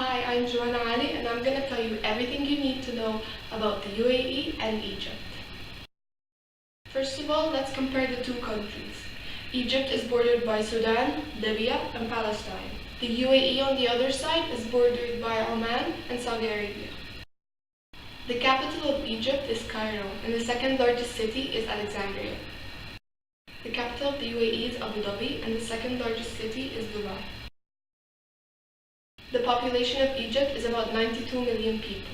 Hi, I'm Joanna Ali and I'm going to tell you everything you need to know about the UAE and Egypt. First of all, let's compare the two countries. Egypt is bordered by Sudan, Libya, and Palestine. The UAE on the other side is bordered by Oman and Saudi Arabia. The capital of Egypt is Cairo and the second largest city is Alexandria. The capital of the UAE is Abu Dhabi and the second largest city is Dubai. The population of Egypt is about 92 million people.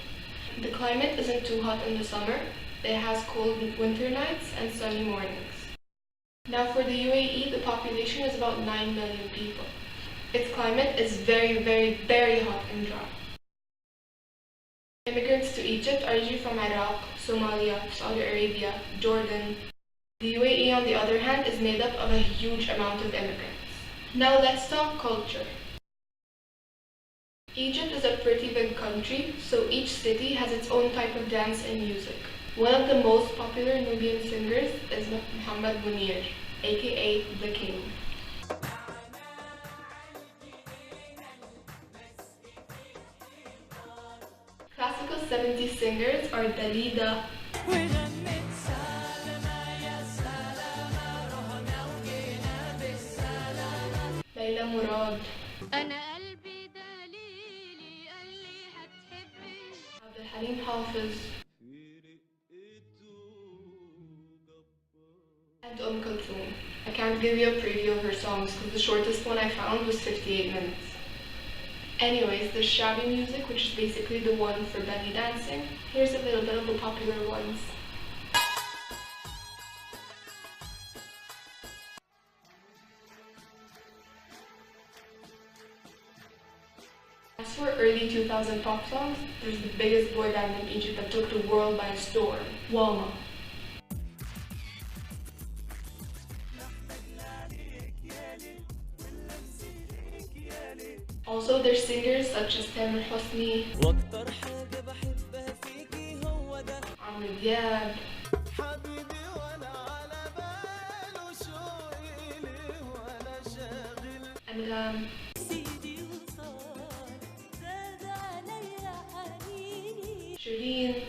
The climate isn't too hot in the summer. It has cold winter nights and sunny mornings. Now for the UAE, the population is about 9 million people. Its climate is very hot and dry. Immigrants to Egypt are usually from Iraq, Somalia, Saudi Arabia, Jordan. The UAE, on the other hand, is made up of a huge amount of immigrants. Now let's talk culture. Egypt is a pretty big country, so each city has its own type of dance and music. One of the most popular Nubian singers is Mohammed Munir, aka The King. Classical 70s singers are Dalida, Layla Murad, Abdul Halim Hafiz, and Kulthum. I can't give you a preview of her songs because the shortest one I found was 58 minutes. Anyways, there's shabby music, which is basically the one for belly dancing. Here's a little bit of the popular ones. As for early 2000 pop songs, there's the biggest boy band in Egypt that took the world by storm, Walma. Also, there's singers such as Tamer Hosni, Amr Diab, Angham, Shireen.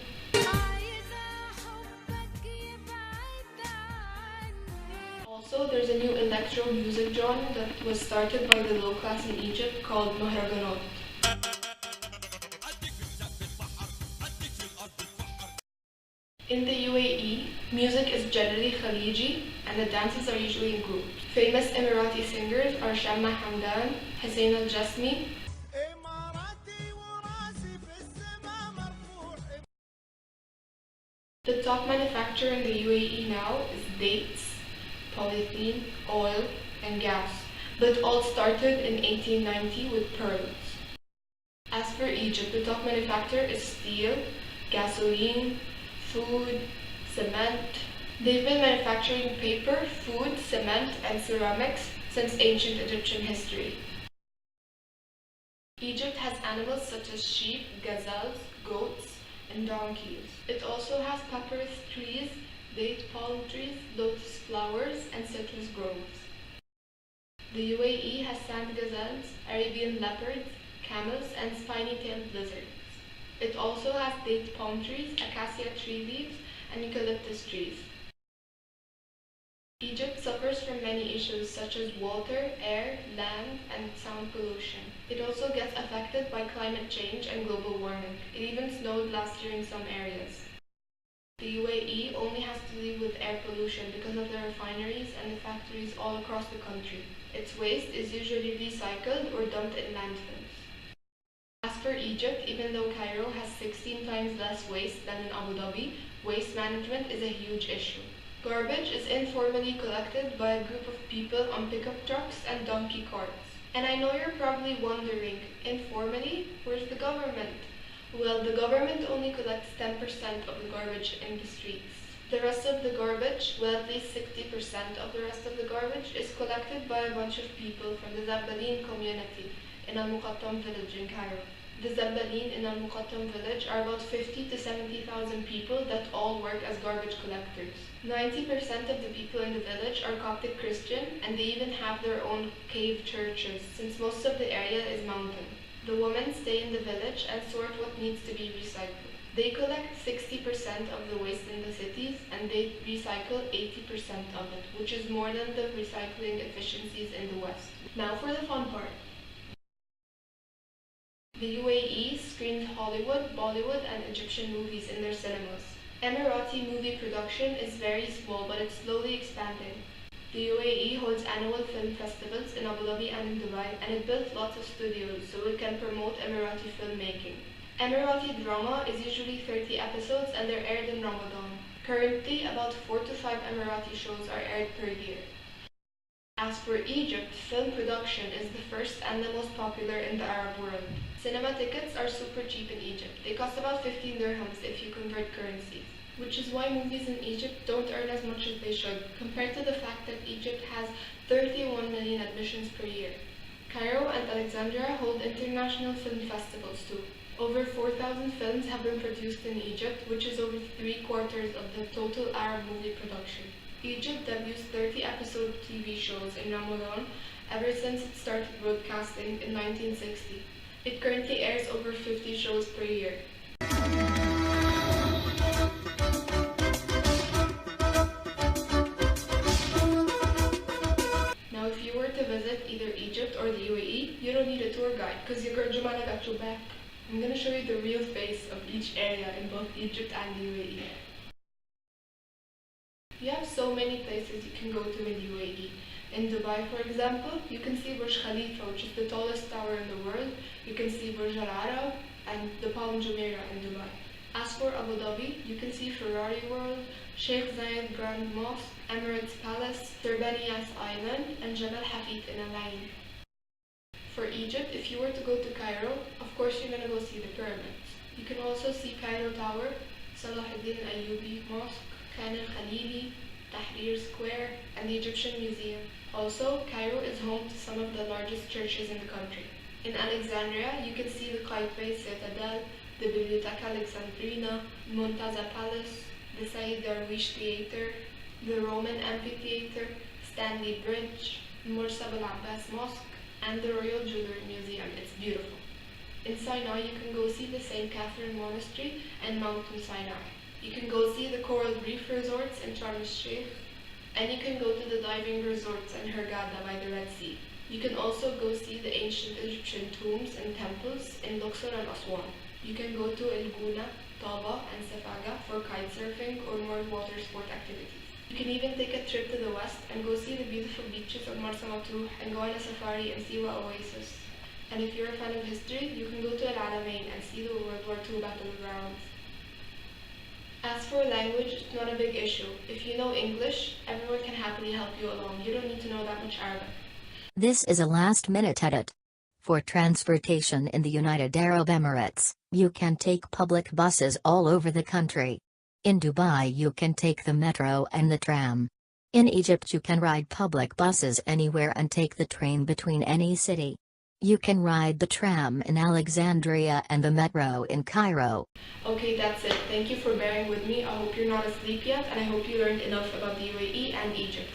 Also, there's a new electro music genre that was started by the low class in Egypt called Mahraganot. In the UAE, music is generally Khaliji and the dances are usually in groups. Famous Emirati singers are Shamma Hamdan, Hussein Al-Jasmi, the top manufacturer in the UAE now is dates, polythene, oil, and gas, but all started in 1890 with pearls. As for Egypt, the top manufacturer is steel, gasoline, food, cement. They've been manufacturing paper, food, cement, and ceramics since ancient Egyptian history. Egypt has animals such as sheep, gazelles, goats, and donkeys. It also has papyrus trees, date palm trees, lotus flowers, and citrus groves. The UAE has sand gazelles, Arabian leopards, camels, and spiny-tailed lizards. It also has date palm trees, acacia tree leaves, and eucalyptus trees. Egypt suffers from many issues such as water, air, land, and sound pollution. It also gets affected by climate change and global warming. It even snowed last year in some areas. The UAE only has to deal with air pollution because of the refineries and the factories all across the country. Its waste is usually recycled or dumped in landfills. As for Egypt, even though Cairo has 16 times less waste than in Abu Dhabi, waste management is a huge issue. Garbage is informally collected by a group of people on pickup trucks and donkey carts. And I know you're probably wondering, informally, where's the government? Well, the government only collects 10% of the garbage in the streets. The rest of the garbage, well at least 60% of the rest of the garbage, is collected by a bunch of people from the Zabbaleen community in Al-Muqattam village in Cairo. The Zabbaleen in Al-Muqattam village are about 50 to 70,000 people that all work as garbage collectors. 90% of the people in the village are Coptic Christian and they even have their own cave churches since most of the area is mountain. The women stay in the village and sort what needs to be recycled. They collect 60% of the waste in the cities and they recycle 80% of it, which is more than the recycling efficiencies in the West. Now for the fun part. The UAE screens Hollywood, Bollywood, and Egyptian movies in their cinemas. Emirati movie production is very small, but it's slowly expanding. The UAE holds annual film festivals in Abu Dhabi and in Dubai, and it built lots of studios so it can promote Emirati filmmaking. Emirati drama is usually 30 episodes and they're aired in Ramadan. Currently, about 4 to 5 Emirati shows are aired per year. As for Egypt, film production is the first and the most popular in the Arab world. Cinema tickets are super cheap in Egypt. They cost about 15 dirhams if you convert currencies, which is why movies in Egypt don't earn as much as they should, compared to the fact that Egypt has 31 million admissions per year. Cairo and Alexandria hold international film festivals too. Over 4,000 films have been produced in Egypt, which is over 3/4 of the total Arab movie production. Egypt debuts 30-episode TV shows in Ramadan ever since it started broadcasting in 1960. It currently airs over 50 shows per year. Now, if you were to visit either Egypt or the UAE, you don't need a tour guide because your girl Jumana got your back. I'm going to show you the real face of each area in both Egypt and the UAE. You have so many places you can go to in the UAE. In Dubai, for example, you can see Burj Khalifa, which is the tallest tower in the world. You can see Burj Al Arab and the Palm Jumeirah in Dubai. As for Abu Dhabi, you can see Ferrari World, Sheikh Zayed Grand Mosque, Emirates Palace, Turbaniyas Island, and Jabal Hafid in Al Ain. For Egypt, if you were to go to Cairo, of course you're going to go see the pyramids. You can also see Cairo Tower, Salahuddin Ayyubi Mosque, Khan al-Khalili, Tahrir Square, and the Egyptian Museum. Also, Cairo is home to some of the largest churches in the country. In Alexandria, you can see the Qaitbay Citadel, the Biblioteca Alexandrina, Muntaza Palace, the Sayyid Darwish Theatre, the Roman Amphitheatre, Stanley Bridge, Mursab al-Abbas Mosque, and the Royal Jewelry Museum. It's beautiful. In Sinai, you can go see the St. Catherine Monastery and Mountain Sinai. You can go see the Coral Reef Resorts in Sharm el-Sheikh, and you can go to the diving resorts in Hurghada by the Red Sea. You can also go see the ancient Egyptian tombs and temples in Luxor and Aswan. You can go to El Guna, Taba, and Safaga for kite surfing or more water sport activities. You can even take a trip to the west and go see the beautiful beaches of Marsa Matruh and go on a safari in Siwa Oasis. And if you're a fan of history, you can go to Al Alamein and see the World War II battlegrounds. As for language, it's not a big issue. If you know English, everyone can happily help you along. You don't need to know that much Arabic. This is a last-minute edit. For transportation in the United Arab Emirates, you can take public buses all over the country. In Dubai you can take the metro and the tram. In Egypt you can ride public buses anywhere and take the train between any city. You can ride the tram in Alexandria and the metro in Cairo. Okay, that's it. Thank you for bearing with me. I hope you're not asleep yet, and I hope you learned enough about the UAE and Egypt.